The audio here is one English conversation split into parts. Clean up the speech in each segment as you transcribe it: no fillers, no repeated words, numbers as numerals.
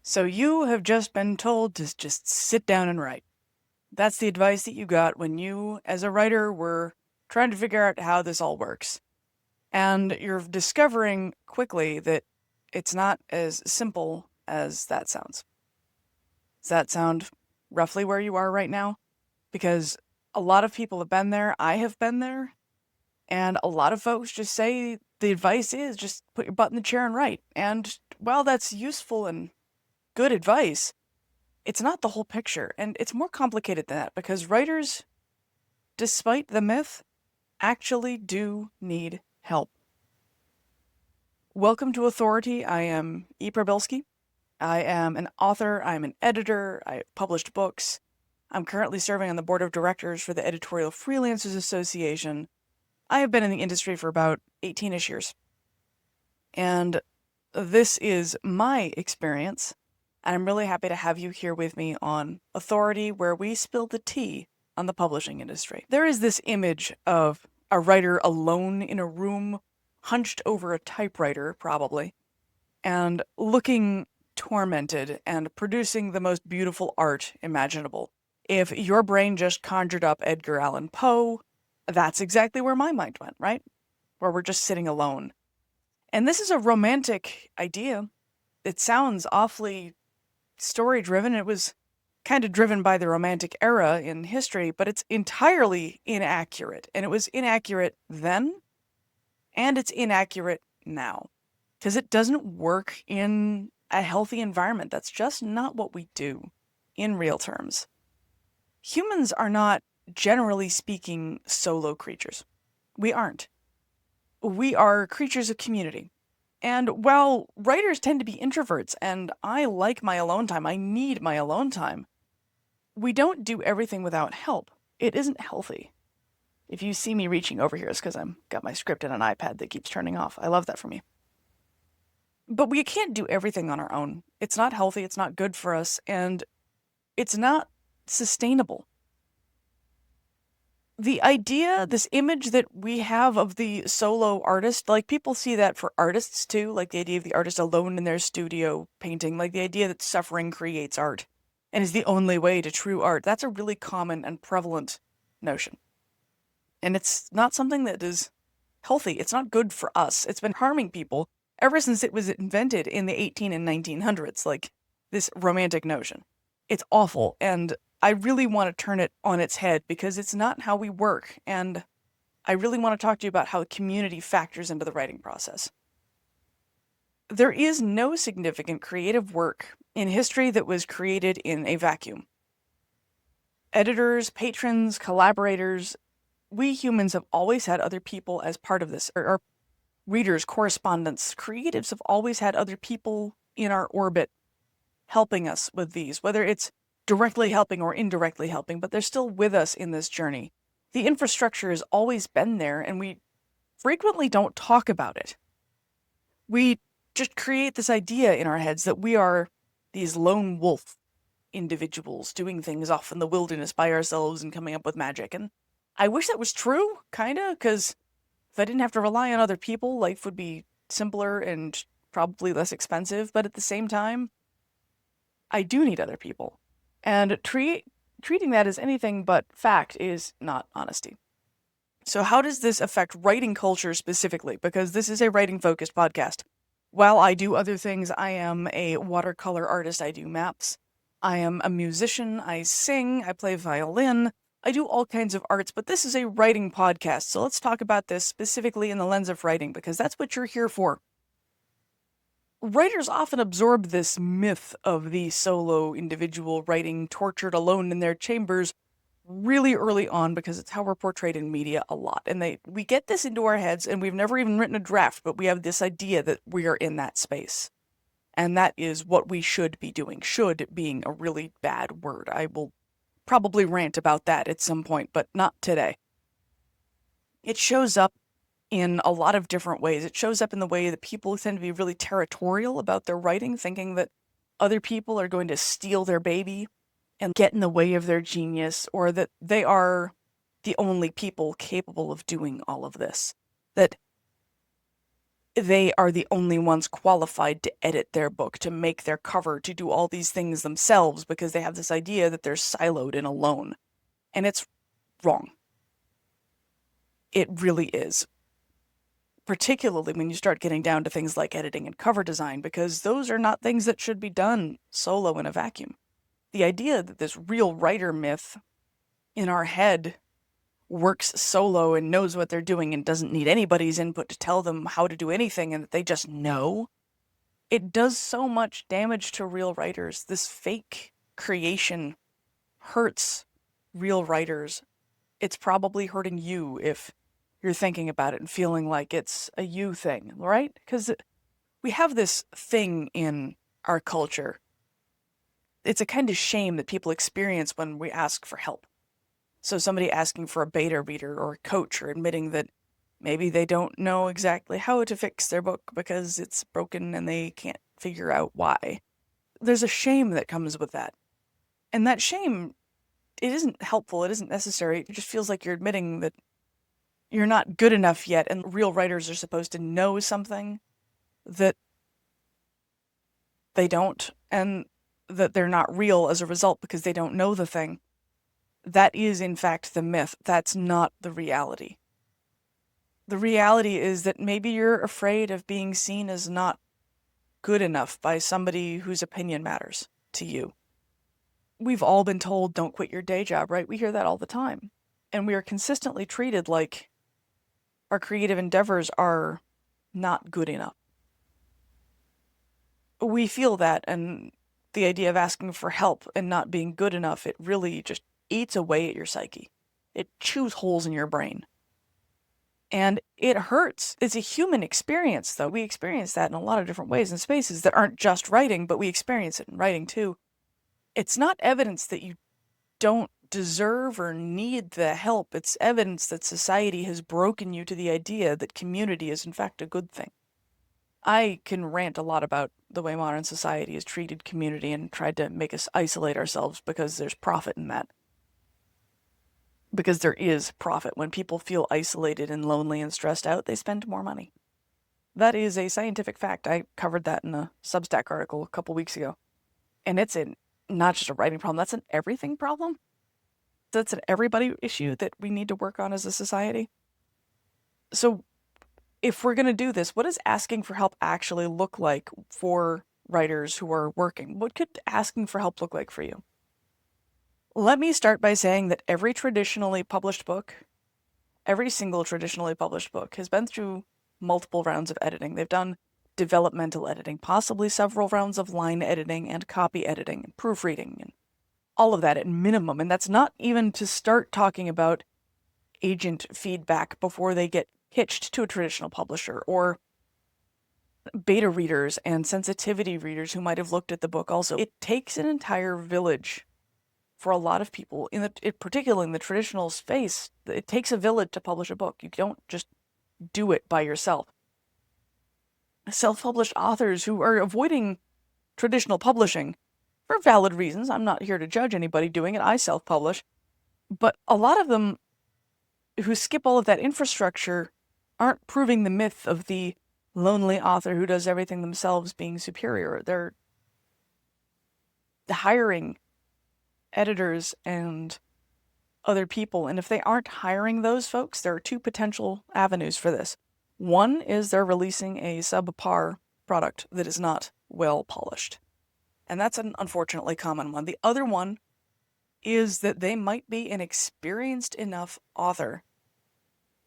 So you have just been told to just sit down and write. That's the advice that you got when you, as a writer, were trying to figure out how this all works. And you're discovering quickly that it's not as simple as that sounds. Does that sound roughly where you are right now? Because a lot of people have been there, I have been there, and a lot of folks just say the advice is just put your butt in the chair and write. And while that's useful and good advice, it's not the whole picture, and it's more complicated than that because writers, despite the myth, actually do need help. Welcome to Authority. I am E. Prabilski. I am an author, I'm an editor, I've published books. I'm currently serving on the board of directors for the Editorial Freelancers Association. I have been in the industry for about 18-ish years. And this is my experience, and I'm really happy to have you here with me on Authority, where we spill the tea on the publishing industry. There is this image of a writer alone in a room, hunched over a typewriter, probably, and looking tormented and producing the most beautiful art imaginable. If your brain just conjured up Edgar Allan Poe, that's exactly where my mind went, right? Where we're just sitting alone. And this is a romantic idea. It sounds awfully story driven. It was kind of driven by the Romantic era in history, but it's entirely inaccurate. And it was inaccurate then, and it's inaccurate now. Because it doesn't work in a healthy environment. That's just not what we do in real terms. Humans are not, generally speaking, solo creatures. We aren't. We are creatures of community. And while writers tend to be introverts, and I like my alone time, I need my alone time, we don't do everything without help. It isn't healthy. If you see me reaching over here, it's because I've got my script in an iPad that keeps turning off. I love that for me. But we can't do everything on our own. It's not healthy, it's not good for us, and it's not sustainable. The idea, this image that we have of the solo artist, like people see that for artists too, like the idea of the artist alone in their studio painting, like the idea that suffering creates art and is the only way to true art. That's a really common and prevalent notion. And it's not something that is healthy. It's not good for us. It's been harming people ever since it was invented in the 18 and 1900s, like this romantic notion. It's awful, and I really want to turn it on its head because it's not how we work, and I really want to talk to you about how community factors into the writing process. There is no significant creative work in history that was created in a vacuum. Editors, patrons, collaborators, we humans have always had other people as part of this, or readers, correspondents, creatives have always had other people in our orbit helping us with these, whether it's directly helping or indirectly helping, but they're still with us in this journey. The infrastructure has always been there, and we frequently don't talk about it. We just create this idea in our heads that we are these lone wolf individuals doing things off in the wilderness by ourselves and coming up with magic. And I wish that was true, kinda, because if I didn't have to rely on other people, life would be simpler and probably less expensive. But at the same time, I do need other people. And treating that as anything but fact is not honesty. So how does this affect writing culture specifically? Because this is a writing-focused podcast. While I do other things, I am a watercolor artist, I do maps. I am a musician, I sing, I play violin, I do all kinds of arts, but this is a writing podcast, so let's talk about this specifically in the lens of writing, because that's what you're here for. Writers often absorb this myth of the solo individual writing tortured alone in their chambers really early on because it's how we're portrayed in media a lot. And we get this into our heads, and we've never even written a draft, but we have this idea that we are in that space. And that is what we should be doing. Should being a really bad word. I will probably rant about that at some point, but not today. It shows up in a lot of different ways. It shows up in the way that people tend to be really territorial about their writing, thinking that other people are going to steal their baby and get in the way of their genius, or that they are the only people capable of doing all of this. That they are the only ones qualified to edit their book, to make their cover, to do all these things themselves because they have this idea that they're siloed and alone. And it's wrong. It really is. Particularly when you start getting down to things like editing and cover design, because those are not things that should be done solo in a vacuum. The idea that this real writer myth in our head works solo and knows what they're doing and doesn't need anybody's input to tell them how to do anything and that they just know, it does so much damage to real writers. This fake creation hurts real writers. It's probably hurting you if you're thinking about it and feeling like it's a you thing, right? Because we have this thing in our culture. It's a kind of shame that people experience when we ask for help. So somebody asking for a beta reader or a coach, or admitting that maybe they don't know exactly how to fix their book because it's broken and they can't figure out why. There's a shame that comes with that. And that shame, it isn't helpful, it isn't necessary. It just feels like you're admitting that you're not good enough yet, and real writers are supposed to know something that they don't, and that they're not real as a result because they don't know the thing. That is, in fact, the myth. That's not the reality. The reality is that maybe you're afraid of being seen as not good enough by somebody whose opinion matters to you. We've all been told, don't quit your day job, right? We hear that all the time. And we are consistently treated like our creative endeavors are not good enough. We feel that, and the idea of asking for help and not being good enough, it really just eats away at your psyche. It chews holes in your brain. And it hurts. It's a human experience, though. We experience that in a lot of different ways and spaces that aren't just writing, but we experience it in writing too. It's not evidence that you don't deserve or need the help. It's evidence that society has broken you to the idea that community is in fact a good thing. I can rant a lot about the way modern society has treated community and tried to make us isolate ourselves because there's profit in that. Because there is profit. When people feel isolated and lonely and stressed out, they spend more money. That is a scientific fact. I covered that in a Substack article a couple weeks ago. And it's not just a writing problem, that's an everything problem. That's an everybody issue that we need to work on as a society. So if we're going to do this, what does asking for help actually look like for writers who are working? What could asking for help look like for you? Let me start by saying that every traditionally published book, every single traditionally published book has been through multiple rounds of editing. They've done developmental editing, possibly several rounds of line editing and copy editing and proofreading and all of that at minimum. And that's not even to start talking about agent feedback before they get pitched to a traditional publisher, or beta readers and sensitivity readers who might have looked at the book also. It takes an entire village for a lot of people, particularly in the traditional space. It takes a village to publish a book. You don't just do it by yourself. Self-published authors who are avoiding traditional publishing for valid reasons. I'm not here to judge anybody doing it. I self-publish. But a lot of them who skip all of that infrastructure aren't proving the myth of the lonely author who does everything themselves being superior. They're hiring editors and other people. And if they aren't hiring those folks, there are two potential avenues for this. One is they're releasing a subpar product that is not well polished. And that's an unfortunately common one. The other one is that they might be an experienced enough author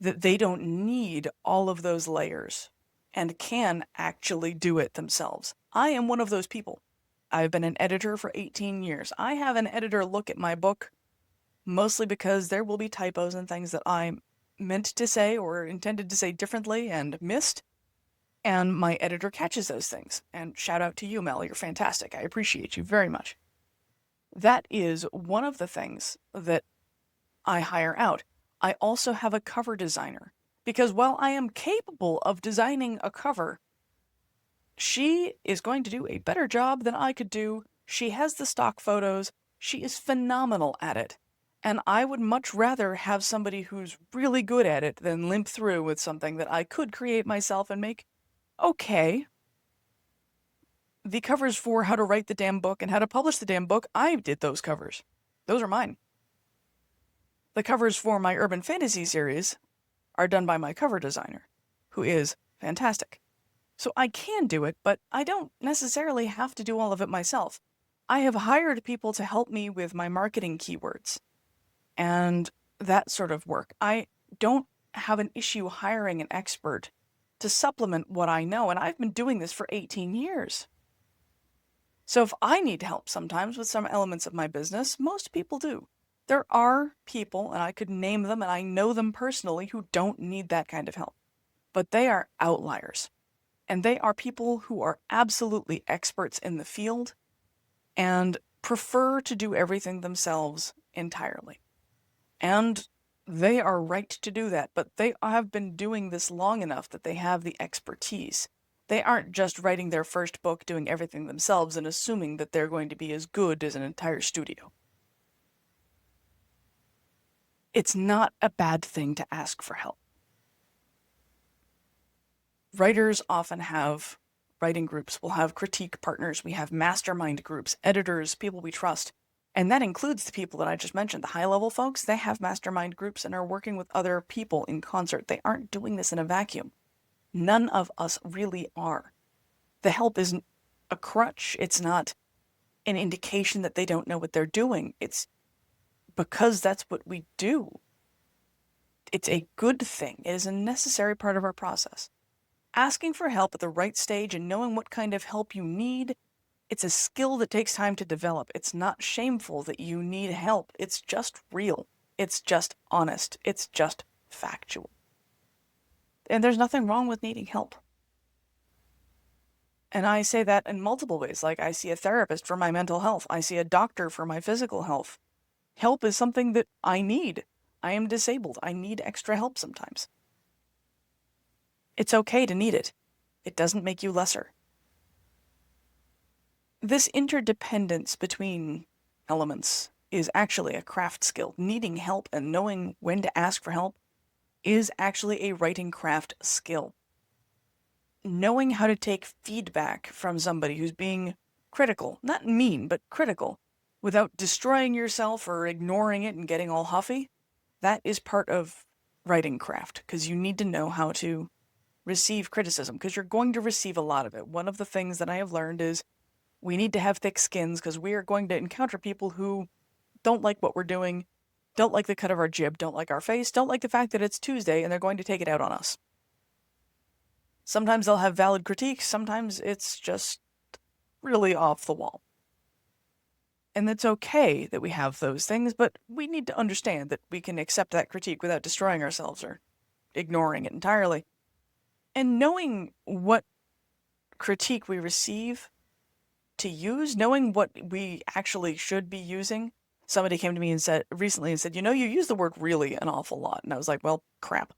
that they don't need all of those layers and can actually do it themselves. I am one of those people. I've been an editor for 18 years. I have an editor look at my book mostly because there will be typos and things that I meant to say or intended to say differently and missed. And my editor catches those things. And shout out to you, Mel. You're fantastic. I appreciate you very much. That is one of the things that I hire out. I also have a cover designer because while I am capable of designing a cover, she is going to do a better job than I could do. She has the stock photos. She is phenomenal at it. And I would much rather have somebody who's really good at it than limp through with something that I could create myself and make Okay, the covers for how to write the damn book and how to publish the damn book, I did those covers. Those are mine. The covers for my urban fantasy series are done by my cover designer, who is fantastic. So I can do it, but I don't necessarily have to do all of it myself. I have hired people to help me with my marketing keywords and that sort of work. I don't have an issue hiring an expert to supplement what I know, and I've been doing this for 18 years. So if I need help sometimes with some elements of my business, most people do. There are people, and I could name them, and I know them personally, who don't need that kind of help. But they are outliers. And they are people who are absolutely experts in the field and prefer to do everything themselves entirely. And they are right to do that, but they have been doing this long enough that they have the expertise. They aren't just writing their first book, doing everything themselves, and assuming that they're going to be as good as an entire studio. It's not a bad thing to ask for help. Writers often have writing groups. We'll have critique partners. We have mastermind groups, editors, people we trust. And that includes the people that I just mentioned, the high-level folks. They have mastermind groups and are working with other people in concert. They aren't doing this in a vacuum. None of us really are. The help isn't a crutch. It's not an indication that they don't know what they're doing. It's because that's what we do. It's a good thing. It is a necessary part of our process. Asking for help at the right stage and knowing what kind of help you need, it's a skill that takes time to develop. It's not shameful that you need help. It's just real. It's just honest. It's just factual. And there's nothing wrong with needing help. And I say that in multiple ways. Like, I see a therapist for my mental health. I see a doctor for my physical health. Help is something that I need. I am disabled. I need extra help sometimes. It's okay to need it. It doesn't make you lesser. This interdependence between elements is actually a craft skill. Needing help and knowing when to ask for help is actually a writing craft skill. Knowing how to take feedback from somebody who's being critical, not mean, but critical, without destroying yourself or ignoring it and getting all huffy, that is part of writing craft, because you need to know how to receive criticism, because you're going to receive a lot of it. One of the things that I have learned is we need to have thick skins, because we are going to encounter people who don't like what we're doing, don't like the cut of our jib, don't like our face, don't like the fact that it's Tuesday, and they're going to take it out on us. Sometimes they'll have valid critiques, sometimes it's just really off the wall. And it's okay that we have those things, but we need to understand that we can accept that critique without destroying ourselves or ignoring it entirely. And knowing what critique we receive to use, knowing what we actually should be using. Somebody came to me and said recently, you know, you use the word really an awful lot. And I was like, well, crap.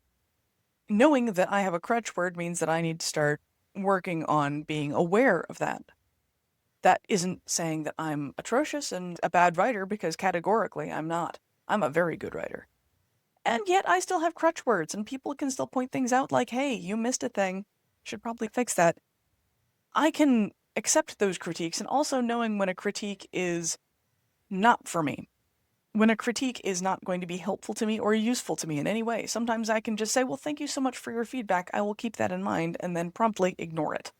Knowing that I have a crutch word means that I need to start working on being aware of that. That isn't saying that I'm atrocious and a bad writer, because categorically I'm not. I'm a very good writer. And yet I still have crutch words, and people can still point things out like, hey, you missed a thing. Should probably fix that. I can accept those critiques, and also knowing when a critique is not for me. When a critique is not going to be helpful to me or useful to me in any way. Sometimes I can just say, well, thank you so much for your feedback. I will keep that in mind, and then promptly ignore it.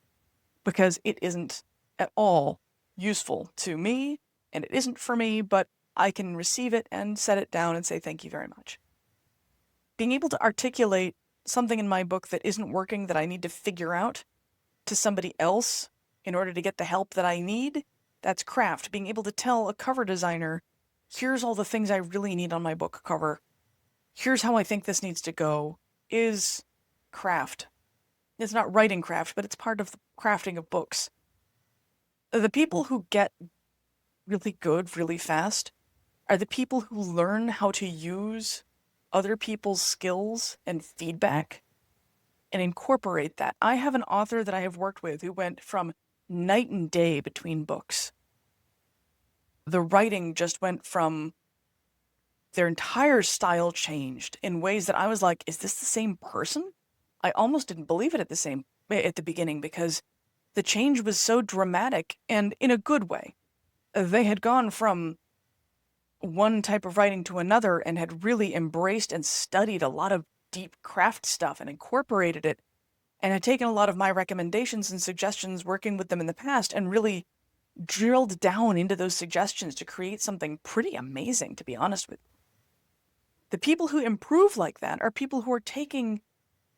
Because it isn't at all useful to me, and it isn't for me, but I can receive it and set it down and say thank you very much. Being able to articulate something in my book that isn't working, that I need to figure out, to somebody else in order to get the help that I need, that's craft. Being able to tell a cover designer, here's all the things I really need on my book cover, here's how I think this needs to go, is craft. It's not writing craft, but it's part of the crafting of books. The people who get really good really fast are the people who learn how to use other people's skills and feedback and incorporate that. I have an author that I have worked with who went from night and day between books. The writing just went from, their entire style changed in ways that I was like, is this the same person? I almost didn't believe it at the beginning because the change was so dramatic and in a good way. They had gone from one type of writing to another and had really embraced and studied a lot of deep craft stuff and incorporated it, and had taken a lot of my recommendations and suggestions working with them in the past and really drilled down into those suggestions to create something pretty amazing, to be honest with you. The people who improve like that are people who are taking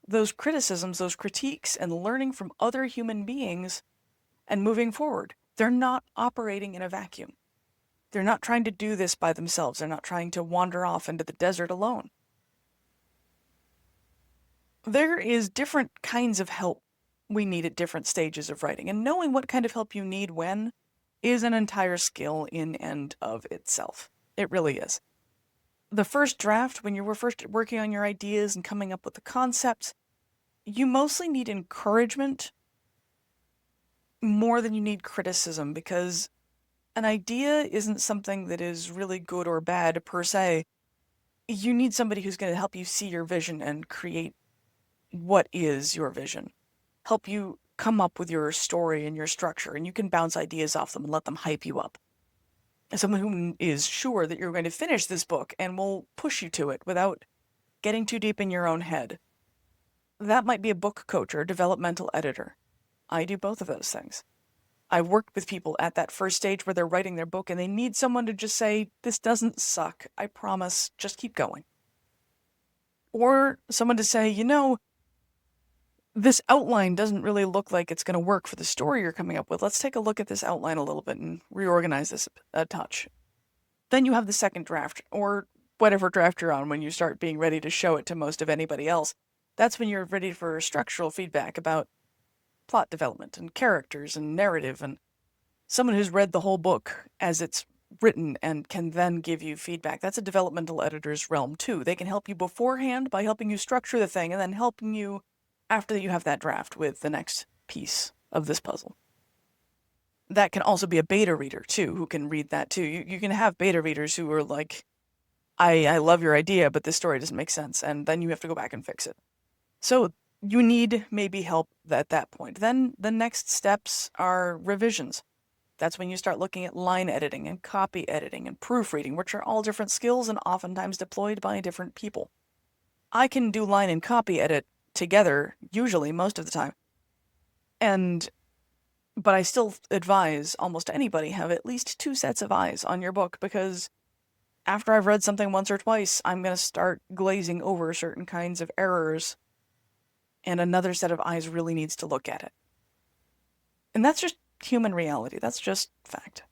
those criticisms, those critiques, and learning from other human beings and moving forward. They're not operating in a vacuum. They're not trying to do this by themselves. They're not trying to wander off into the desert alone. There is different kinds of help we need at different stages of writing, and knowing what kind of help you need when is an entire skill in and of itself. It really is. The first draft, when you were first working on your ideas and coming up with the concepts, you mostly need encouragement more than you need criticism, because an idea isn't something that is really good or bad per se. You need somebody who's going to help you see your vision and create what is your vision. Help you come up with your story and your structure, and you can bounce ideas off them and let them hype you up. Someone who is sure that you're going to finish this book and will push you to it without getting too deep in your own head. That might be a book coach or a developmental editor. I do both of those things. I've worked with people at that first stage where they're writing their book and they need someone to just say, this doesn't suck, I promise, just keep going. Or someone to say, this outline doesn't really look like it's going to work for the story you're coming up with. Let's take a look at this outline a little bit and reorganize this a touch. Then you have the second draft, or whatever draft you're on when you start being ready to show it to most of anybody else. That's when you're ready for structural feedback about plot development and characters and narrative, and someone who's read the whole book as it's written and can then give you feedback. That's a developmental editor's realm too. They can help you beforehand by helping you structure the thing and then helping you after you have that draft with the next piece of this puzzle. That can also be a beta reader too, who can read that too. You can have beta readers who are like, I love your idea, but this story doesn't make sense, and then you have to go back and fix it. So you need maybe help at that point. Then the next steps are revisions. That's when you start looking at line editing and copy editing and proofreading, which are all different skills and oftentimes deployed by different people. I can do line and copy edit together, usually, most of the time. But I still advise almost anybody have at least 2 sets of eyes on your book, because after I've read something once or twice, I'm going to start glazing over certain kinds of errors, and another set of eyes really needs to look at it. And that's just human reality. That's just fact.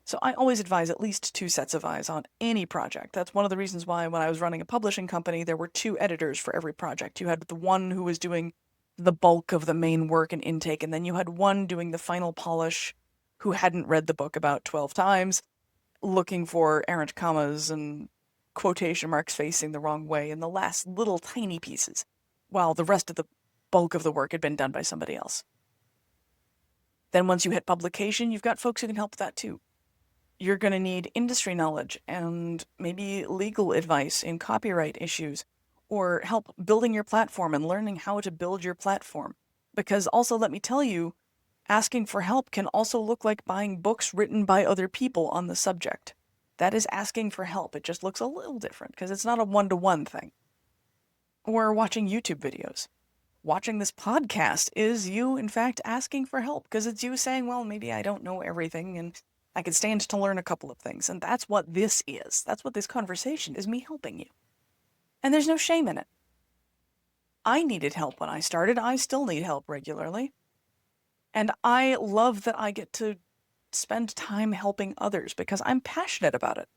So I always advise at least 2 sets of eyes on any project. That's one of the reasons why when I was running a publishing company, there were 2 editors for every project. You had the one who was doing the bulk of the main work and intake, and then you had one doing the final polish who hadn't read the book about 12 times, looking for errant commas and quotation marks facing the wrong way and the last little tiny pieces, while the rest of the bulk of the work had been done by somebody else. Then once you hit publication, you've got folks who can help with that too. You're going to need industry knowledge and maybe legal advice in copyright issues, or help building your platform and learning how to build your platform. Because also, let me tell you, asking for help can also look like buying books written by other people on the subject. That is asking for help. It just looks a little different because it's not a one-to-one thing. Or watching YouTube videos. Watching this podcast is you, in fact, asking for help, because it's you saying, well, maybe I don't know everything and I could stand to learn a couple of things. And that's what this is. That's what this conversation is, me helping you. And there's no shame in it. I needed help when I started. I still need help regularly. And I love that I get to spend time helping others because I'm passionate about it,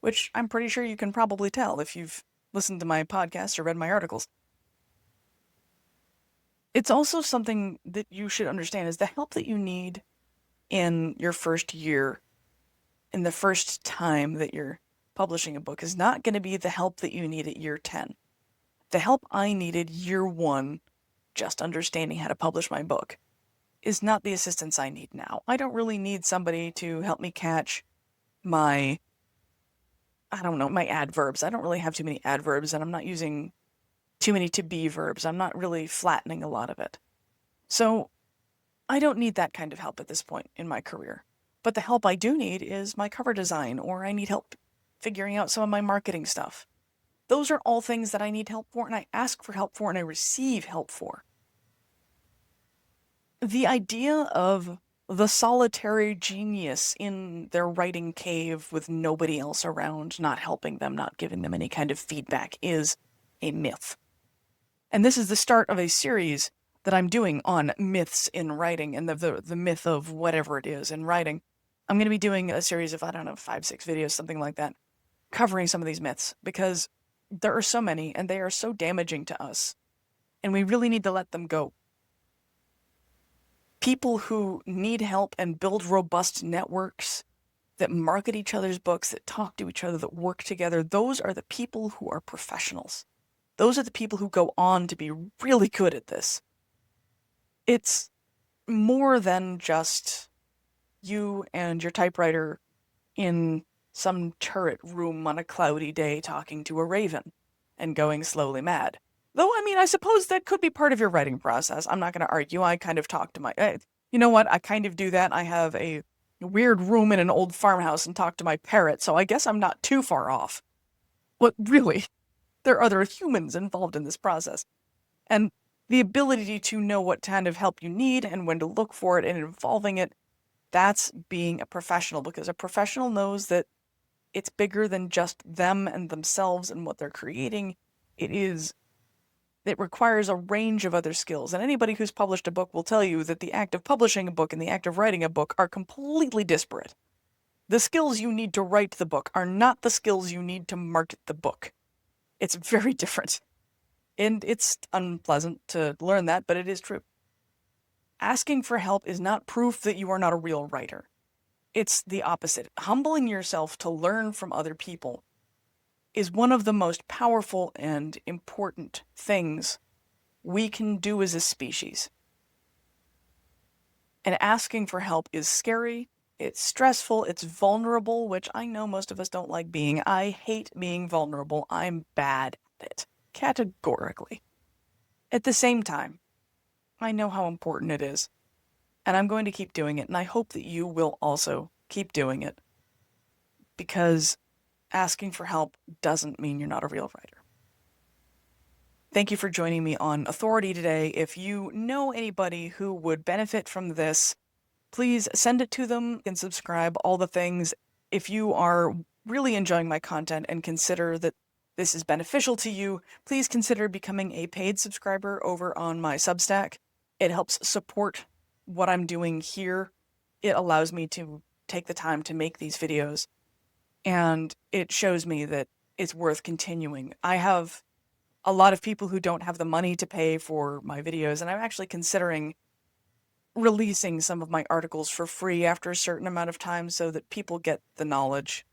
which I'm pretty sure you can probably tell if you've listened to my podcast or read my articles. It's also something that you should understand is the help that you need in your first year, in the first time that you're publishing a book, is not going to be the help that you need at year 10. The help I needed year 1, just understanding how to publish my book, is not the assistance I need now. I don't really need somebody to help me catch my adverbs. I don't really have too many adverbs, and I'm not using too many to be verbs. I'm not really flattening a lot of it. So I don't need that kind of help at this point in my career. But the help I do need is my cover design, or I need help figuring out some of my marketing stuff. Those are all things that I need help for, and I ask for help for, and I receive help for. The idea of the solitary genius in their writing cave with nobody else around, not helping them, not giving them any kind of feedback, is a myth. And this is the start of a series that I'm doing on myths in writing and the myth of whatever it is in writing. I'm going to be doing a series of, I don't know, 5, 6 videos, something like that, covering some of these myths, because there are so many and they are so damaging to us, and we really need to let them go. People who need help and build robust networks that market each other's books, that talk to each other, that work together, those are the people who are professionals. Those are the people who go on to be really good at this. It's more than just you and your typewriter in some turret room on a cloudy day talking to a raven and going slowly mad. Though, I mean, I suppose that could be part of your writing process. I'm not going to argue. I kind of talk to my... you know what? I kind of do that. I have a weird room in an old farmhouse and talk to my parrot, so I guess I'm not too far off. But really, there are other humans involved in this process. And the ability to know what kind of help you need and when to look for it and involving it, that's being a professional, because a professional knows that it's bigger than just them and themselves and what they're creating. It requires a range of other skills, and anybody who's published a book will tell you that the act of publishing a book and the act of writing a book are completely disparate. The skills you need to write the book are not the skills you need to market the book. It's very different. And it's unpleasant to learn that, but it is true. Asking for help is not proof that you are not a real writer. It's the opposite. Humbling yourself to learn from other people is one of the most powerful and important things we can do as a species. And asking for help is scary, it's stressful, it's vulnerable, which I know most of us don't like being. I hate being vulnerable. I'm bad at it, categorically. At the same time, I know how important it is, and I'm going to keep doing it, and I hope that you will also keep doing it, because asking for help doesn't mean you're not a real writer. Thank you for joining me on Authority today. If you know anybody who would benefit from this, please send it to them and subscribe, all the things. If you are really enjoying my content and consider that this is beneficial to you, please consider becoming a paid subscriber over on my Substack. It helps support what I'm doing here. It allows me to take the time to make these videos, and it shows me that it's worth continuing. I have a lot of people who don't have the money to pay for my videos, and I'm actually considering releasing some of my articles for free after a certain amount of time so that people get the knowledge.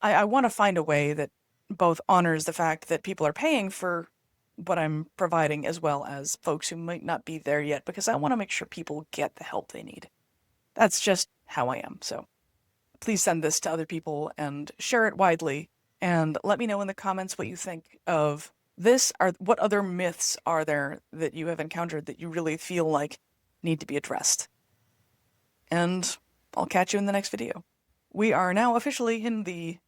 I want to find a way that both honors the fact that people are paying for what I'm providing, as well as folks who might not be there yet, because I want to make sure people get the help they need. That's just how I am, so please send this to other people and share it widely, and let me know in the comments what you think of this. What other myths are there that you have encountered that you really feel like need to be addressed? And I'll catch you in the next video. We are now officially in the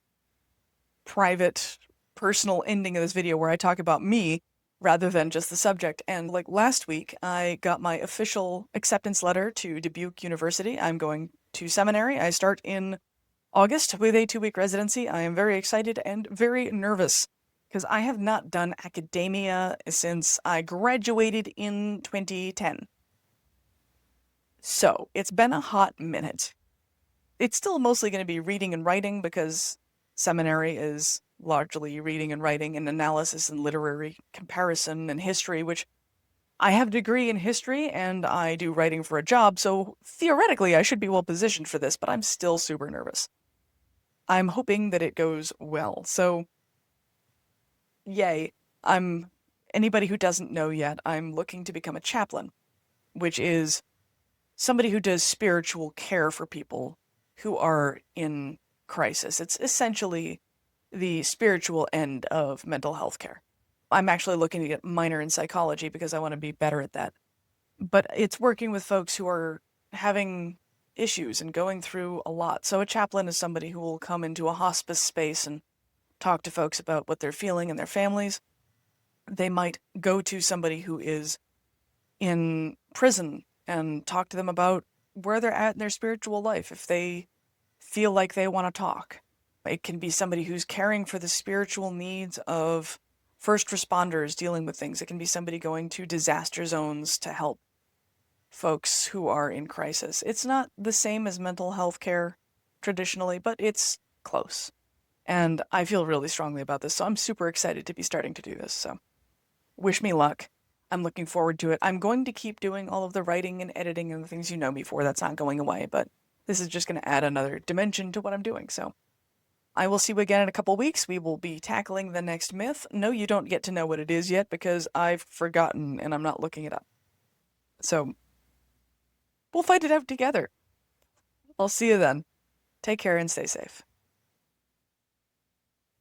private, personal ending of this video where I talk about me rather than just the subject. And like last week, I got my official acceptance letter to Dubuque University. I'm going to seminary. I start in August with a 2-week residency. I am very excited and very nervous, because I have not done academia since I graduated in 2010. So it's been a hot minute. It's still mostly going to be reading and writing, because seminary is largely reading and writing and analysis and literary comparison and history, which I have a degree in history and I do writing for a job, so theoretically I should be well positioned for this, but I'm still super nervous. I'm hoping that it goes well, so yay. Anybody who doesn't know yet, I'm looking to become a chaplain, which is somebody who does spiritual care for people who are in crisis. It's essentially the spiritual end of mental health care. I'm actually looking to get a minor in psychology because I want to be better at that. but it's working with folks who are having issues and going through a lot. So a chaplain is somebody who will come into a hospice space and talk to folks about what they're feeling and their families. They might go to somebody who is in prison and talk to them about where they're at in their spiritual life if they feel like they want to talk. It can be somebody who's caring for the spiritual needs of first responders dealing with things. It can be somebody going to disaster zones to help folks who are in crisis. It's not the same as mental health care traditionally, but it's close. And I feel really strongly about this, so I'm super excited to be starting to do this. So wish me luck. I'm looking forward to it. I'm going to keep doing all of the writing and editing and the things you know me for. That's not going away, but this is just going to add another dimension to what I'm doing. So I will see you again in a couple weeks. We will be tackling the next myth. No, you don't get to know what it is yet because I've forgotten and I'm not looking it up. So we'll fight it out together. I'll see you then. Take care and stay safe.